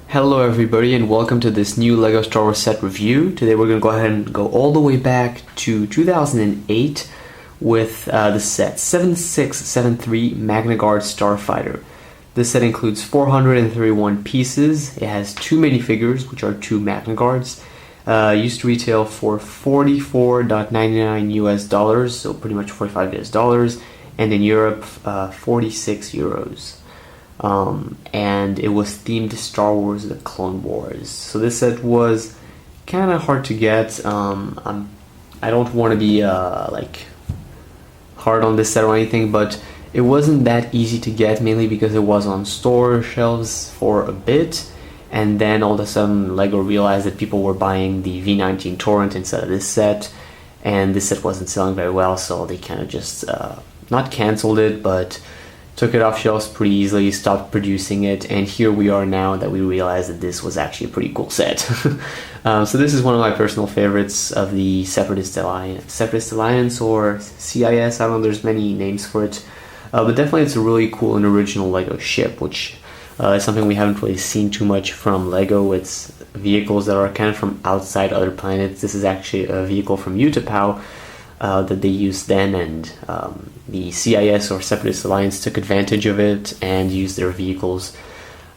Hello everybody and welcome to this new LEGO Star Wars set review. Today we're going to go ahead and go all the way back to 2008 with the set 7673 MagnaGuard Starfighter. This set includes 431 pieces. It has 2 minifigures, which are 2 MagnaGuards. Used to retail for $44.99 US dollars, so pretty much 45 US dollars, and in Europe 46 euros. And it was themed to Star Wars: The Clone Wars. So this set was kind of hard to get. I don't want to be like hard on this set or anything, but it wasn't that easy to get, mainly because it was on store shelves for a bit, and then all of a sudden LEGO realized that people were buying the V19 torrent instead of this set, and this set wasn't selling very well, so they kind of just not canceled it, but took it off shelves pretty easily, stopped producing it, and here we are now that we realize that this was actually a pretty cool set. So this is one of my personal favorites of the Separatist Alliance, or CIS, I don't know, there's many names for it. But definitely it's a really cool and original LEGO ship, which is something we haven't really seen too much from LEGO. It's vehicles that are kind of from outside other planets. This is actually a vehicle from Utapau that they used then, and the CIS or Separatist Alliance took advantage of it and used their vehicles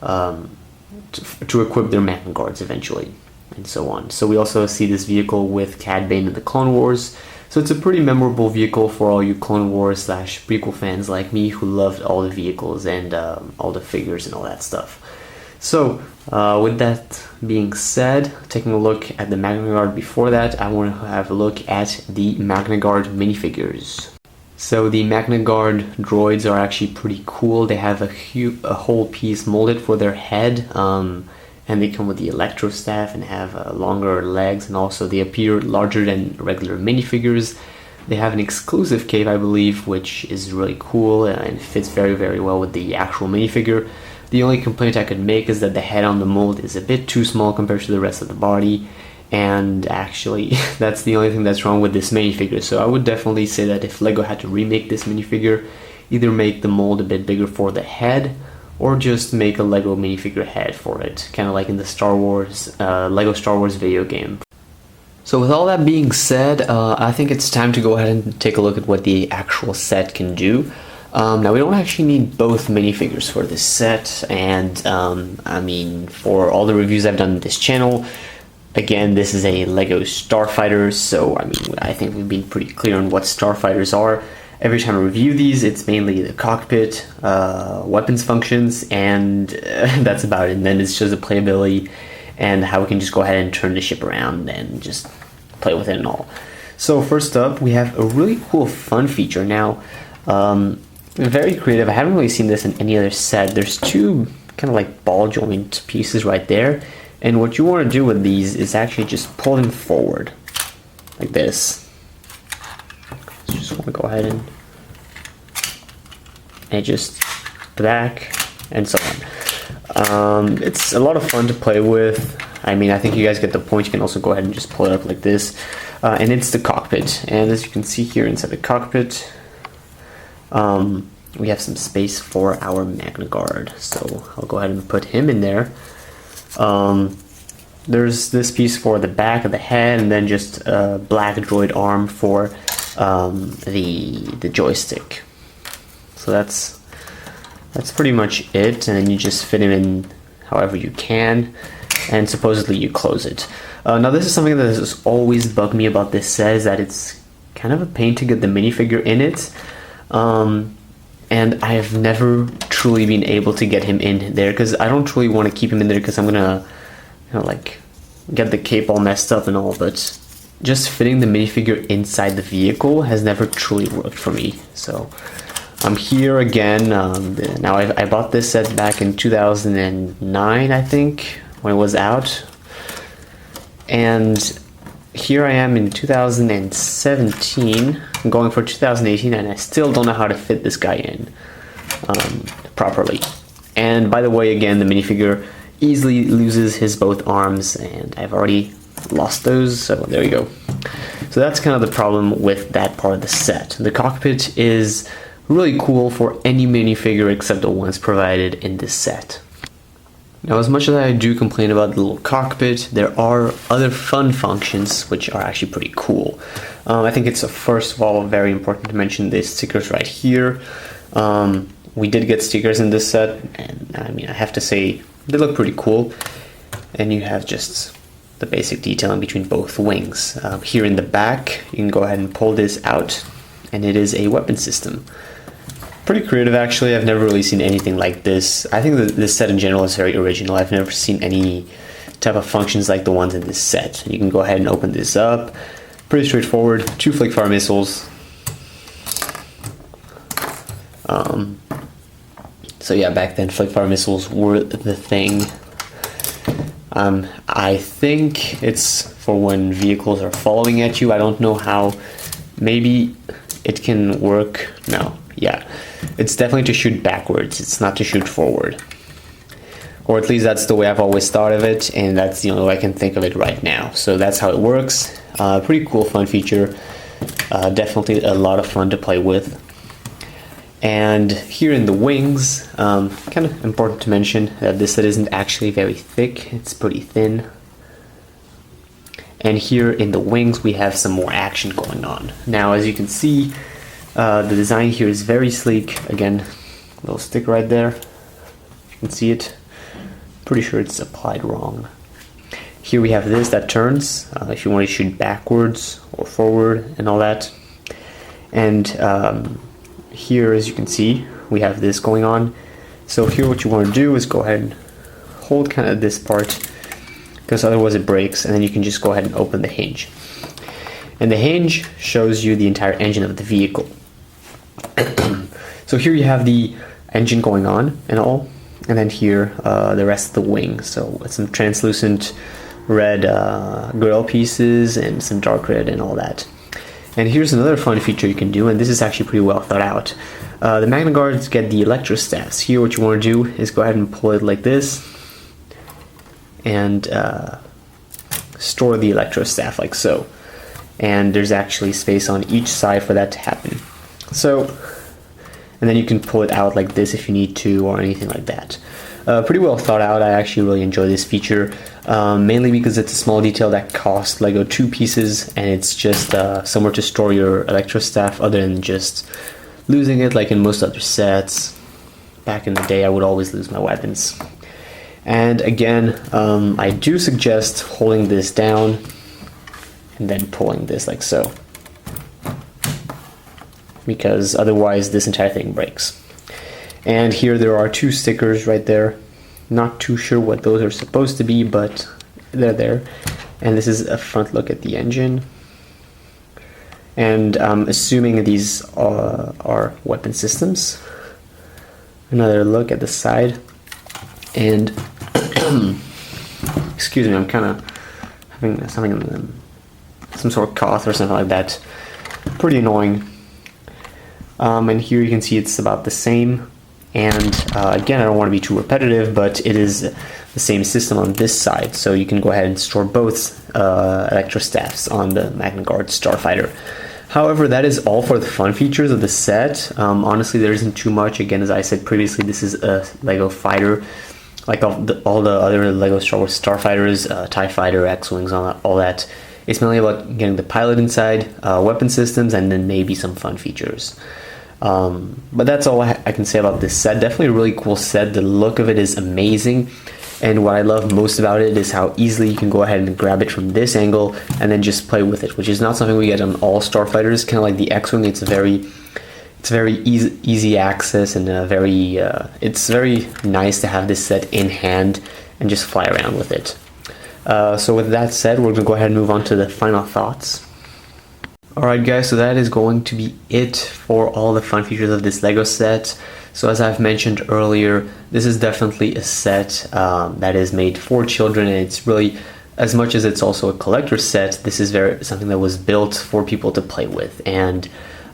to equip their MagnaGuards eventually, and so on. So we also see this vehicle with Cad Bane in the Clone Wars. So it's a pretty memorable vehicle for all you Clone Wars / prequel fans like me who loved all the vehicles and all the figures and all that stuff. So with that being said, taking a look at the MagnaGuard before that, I want to have a look at the MagnaGuard minifigures. So the MagnaGuard droids are actually pretty cool. They have a whole piece molded for their head, and they come with the electro staff and have longer legs, and also they appear larger than regular minifigures. They have an exclusive cape, I believe, which is really cool and fits very, very well with the actual minifigure. The only complaint I could make is that the head on the mold is a bit too small compared to the rest of the body, and actually that's the only thing that's wrong with this minifigure. So I would definitely say that if LEGO had to remake this minifigure, either make the mold a bit bigger for the head, or just make a LEGO minifigure head for it, kind of like in the Star Wars, LEGO Star Wars video game. So with all that being said, I think it's time to go ahead and take a look at what the actual set can do. Now we don't actually need both minifigures for this set, and I mean, for all the reviews I've done on this channel, again, this is a LEGO Starfighter, so I mean, I think we've been pretty clear on what Starfighters are. Every time I review these, it's mainly the cockpit, weapons functions, and that's about it. And then it's just the playability and how we can just go ahead and turn the ship around and just play with it and all. So first up, we have a really cool fun feature. Now, very creative. I haven't really seen this in any other set. There's 2 kind of like ball joint pieces right there, and what you want to do with these is actually just pull them forward like this. Just want to go ahead and just back and so on. It's a lot of fun to play with. I mean, I think you guys get the point. You can also go ahead and just pull it up like this, and it's the cockpit. And as you can see here inside the cockpit, we have some space for our MagnaGuard. So I'll go ahead and put him in there. There's this piece for the back of the head, and then just a black droid arm for the joystick. So that's pretty much it, and then you just fit him in however you can, and supposedly you close it. Now this is something that has always bugged me about this set, is that it's kind of a pain to get the minifigure in it, and I have never truly been able to get him in there, because I don't really want to keep him in there because I'm gonna, you know, like get the cape all messed up and all, but just fitting the minifigure inside the vehicle has never truly worked for me. So I'm here again. Now I bought this set back in 2009, I think, when it was out, and here I am in 2017, I'm going for 2018, and I still don't know how to fit this guy in properly. And by the way, again, the minifigure easily loses his both arms, and I've already lost those, so there you go. So that's kind of the problem with that part of the set. The cockpit is really cool for any minifigure except the ones provided in this set. Now, as much as I do complain about the little cockpit, there are other fun functions which are actually pretty cool. I think it's first of all very important to mention the stickers right here. We did get stickers in this set, and I mean, I have to say they look pretty cool. And you have just the basic detailing between both wings. Here in the back, you can go ahead and pull this out, and it is a weapon system. Pretty creative, actually. I've never really seen anything like this. I think that this set in general is very original. I've never seen any type of functions like the ones in this set. You can go ahead and open this up. Pretty straightforward. 2 flick-fire missiles. So yeah, back then flick-fire missiles were the thing. I think it's for when vehicles are following at you. I don't know how. Maybe it can work. No, yeah. It's definitely to shoot backwards. It's not to shoot forward. Or at least that's the way I've always thought of it, and that's the only way I can think of it right now. So that's how it works. Pretty cool, fun feature. Definitely a lot of fun to play with. And here in the wings, kind of important to mention that this set isn't actually very thick. It's pretty thin. And here in the wings, we have some more action going on. Now, as you can see, the design here is very sleek. Again, little stick right there. You can see it. Pretty sure it's applied wrong. Here we have this that turns if you want to shoot backwards or forward and all that. And here, as you can see, we have this going on. So here what you want to do is go ahead and hold kind of this part, because otherwise it breaks, and then you can just go ahead and open the hinge. And the hinge shows you the entire engine of the vehicle. So here you have the engine going on and all, and then here the rest of the wing. So some translucent red grill pieces and some dark red and all that. And here's another fun feature you can do, and this is actually pretty well thought out. The MagnaGuards get the electro staffs. Here what you want to do is go ahead and pull it like this and store the electro staff like so. And there's actually space on each side for that to happen. So, and then you can pull it out like this if you need to, or anything like that. Pretty well thought out. I actually really enjoy this feature, mainly because it's a small detail that costs Lego 2 pieces, and it's just somewhere to store your electro staff other than just losing it like in most other sets. Back in the day, I would always lose my weapons. And again, I do suggest holding this down and then pulling this like so, because otherwise this entire thing breaks. And here there are 2 stickers right there. Not too sure what those are supposed to be, but they're there. And this is a front look at the engine. And I'm assuming these are weapon systems. Another look at the side. And excuse me, I'm kind of having some sort of cough or something like that. Pretty annoying. And here you can see it's about the same. And again, I don't want to be too repetitive, but it is the same system on this side, so you can go ahead and store both electro staffs on the MagnaGuard Starfighter. However, that is all for the fun features of the set. Honestly, there isn't too much. Again, as I said previously, this is a Lego fighter, like all the other Lego Star Wars Starfighters, TIE Fighter, X-Wings, all that. It's mainly about getting the pilot inside, weapon systems, and then maybe some fun features. But that's all I can say about this set. Definitely a really cool set. The look of it is amazing, and what I love most about it is how easily you can go ahead and grab it from this angle and then just play with it, which is not something we get on all Starfighters. Kind of like the X-Wing, it's very easy access, and it's very nice to have this set in hand and just fly around with it. So with that said, we're gonna go ahead and move on to the final thoughts. Alright guys, so that is going to be it for all the fun features of this Lego set. So as I've mentioned earlier, this is definitely a set that is made for children, and it's really, as much as it's also a collector set, this is something that was built for people to play with. And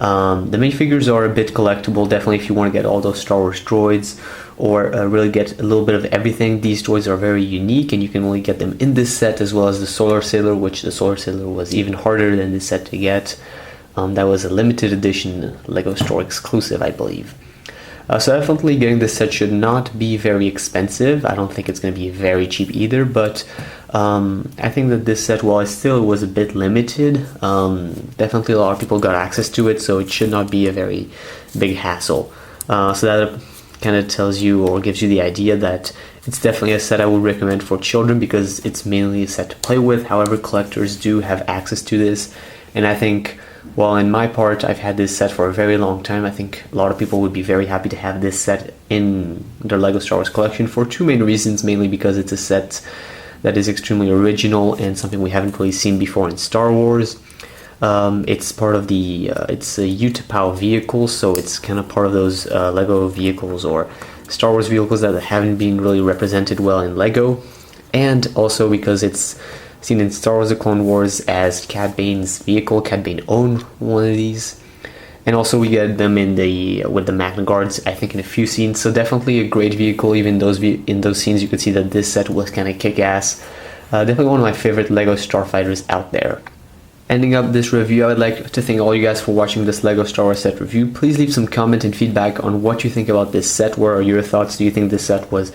The minifigures are a bit collectible, definitely if you want to get all those Star Wars droids or really get a little bit of everything. These droids are very unique and you can only get them in this set, as well as the Solar Sailor, which the Solar Sailor was even harder than this set to get. That was a limited edition LEGO Store exclusive, I believe. So definitely getting this set should not be very expensive. I don't think it's going to be very cheap either, but I think that this set, while it still was a bit limited, definitely a lot of people got access to it, so it should not be a very big hassle. So that kind of tells you or gives you the idea that it's definitely a set I would recommend for children because it's mainly a set to play with. However, collectors do have access to this, and I think, well, in my part, I've had this set for a very long time. I think a lot of people would be very happy to have this set in their LEGO Star Wars collection for two main reasons, mainly because it's a set that is extremely original and something we haven't really seen before in Star Wars. It's part of the, it's a Utapau vehicle, so it's kind of part of those LEGO vehicles or Star Wars vehicles that haven't been really represented well in LEGO, and also because it's seen in Star Wars The Clone Wars as Cad Bane's vehicle. Cad Bane owned one of these, and also we get them in the with the MagnaGuards, I think, in a few scenes. So definitely a great vehicle. Even in those scenes, you could see that this set was kind of kick-ass. Definitely one of my favorite LEGO Starfighters out there. Ending up this review, I would like to thank all you guys for watching this LEGO Star Wars set review. Please leave some comment and feedback on what you think about this set. What are your thoughts? Do you think this set was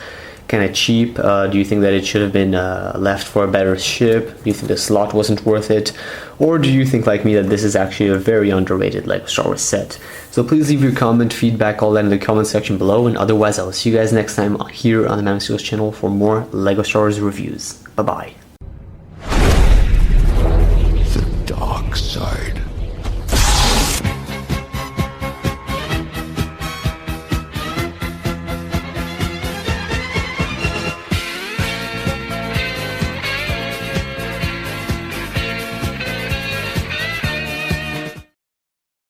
kind of cheap? Do you think that it should have been left for a better ship? Do you think the slot wasn't worth it? Or do you think, like me, that this is actually a very underrated LEGO Star Wars set? So please leave your comment, feedback, all that in the comment section below, and otherwise I will see you guys next time here on the MagnaGuards channel for more LEGO Star Wars reviews. Bye bye. The dark side.